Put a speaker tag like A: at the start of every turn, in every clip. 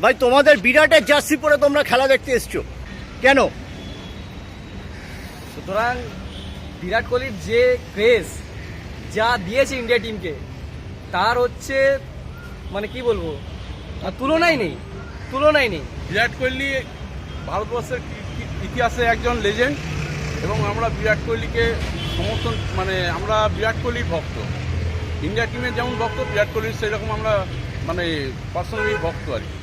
A: ভাই তোমাদের বিরাটের জার্সি পরে তোমরা খেলা দেখতে এসছো কেন?
B: সুতরাং বিরাট কোহলির যে ক্রেজ যা দিয়েছে ইন্ডিয়া টিমকে, তার হচ্ছে মানে কি বলবো, তুলনাই নেই।
C: বিরাট কোহলি ভারতবর্ষের ইতিহাসে একজন লেজেন্ড এবং আমরা বিরাট কোহলিকে সমর্থন, মানে আমরা বিরাট কোহলির ভক্ত। ইন্ডিয়া টিমের যেমন ভক্ত, বিরাট কোহলির সেরকম আমরা মানে পার্সোনালি ভক্ত আর কি।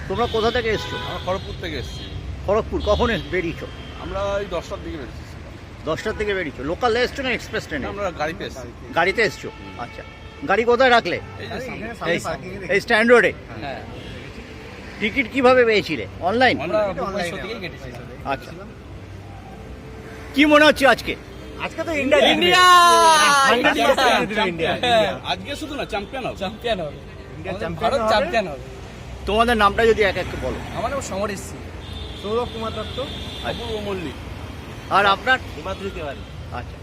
A: তোমরা কোথা থেকে এসছো?
C: আমরা খড়গপুর থেকে এসেছি।
A: খড়গপুর কখন বেরিয়েছো?
C: আমরা ওই 10টার দিকে বেরিয়েছি।
A: 10টার থেকে বেরিয়েছো? লোকাল এসছো না এক্সপ্রেস ট্রেনে?
C: আমরা গাড়িতে এসেছি।
A: গাড়িতে এসছো? আচ্ছা, গাড়ি কোথায় রাখলে?
C: এই যে সামনে।
A: এই স্ট্যান্ড রোডে।
B: হ্যাঁ,
A: টিকিট কিভাবে পেয়েছিলে? অনলাইন?
B: আমরা মুম্বাই শো থেকেই কেটেছি।
A: আচ্ছা, কি মনে হচ্ছে আজকে?
D: আজকে তো ইন্ডিয়া
B: ইন্ডিয়া
C: আজকে শুধু না, চ্যাম্পিয়ন হবে।
B: চ্যাম্পিয়ন হবে,
D: ইন্ডিয়া
B: আমাদের
D: চ্যাম্পিয়ন
B: ভারত
D: হবে।
B: চ্যাম্পিয়ন হবে।
A: তোমাদের নামটা যদি এক এক বলো।
B: আমার নাম সমর এসছি।
D: সৌরভ কুমার দত্ত,
C: অপূর্ব মল্লিক।
A: আর আপনার?
D: হিমাদ্রি তিওয়ারি।
A: আচ্ছা,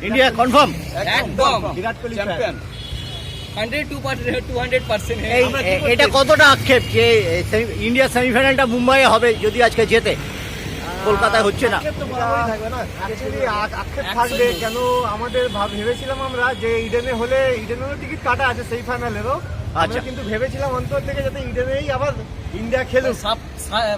A: ইন্ডিয়া কনফার্ম?
B: একদম।
D: বিরাট কোহলি
C: চ্যাম্পিয়ন।
B: 200%
A: এটা কতটা আক্ষেপ যে ইন্ডিয়া সেমিফাইনালটা মুম্বাইয়ে হবে যদি আজকে জেতে? কলকাতায় হচ্ছে না।
D: আক্ষেপ তো বরাবরই থাকবে না। অ্যাকচুয়ালি আক্ষেপ থাকবে কেন, আমাদের ভেবেছিলাম আমরা যে ইডেনেরও টিকিট কাটা আছে সেই ফাইনালেরও।
A: আচ্ছা।
D: আমরা কিন্তু ভেবেছিলাম অন্তর থেকে যাতে ইডেনেই আবার ইন্ডিয়া খেলুক,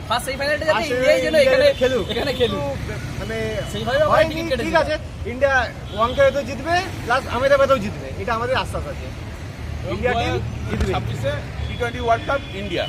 B: ফার্স্ট সেমিফাইনালটা যাতে
D: আসলে
B: ইন্ডিয়াই যেন
D: ইন্ডিয়া
B: এখানে
D: খেলুক।
B: এখানে খেলুক।
D: কিন্তু মানে
B: সেইভাবে আমরা
D: হয়নি,
B: টিকিট কেটেছি।
D: ঠিক আছে, ইন্ডিয়া ওয়ানকেও জিতবে, প্লাস আহমেদাবাদেও জিতবে, এটা আমাদের আশ্বাস আছে। ইন্ডিয়া টিম জিতবে।
C: 26-এ টি-20 ওয়ার্ল্ড কাপ ইন্ডিয়া।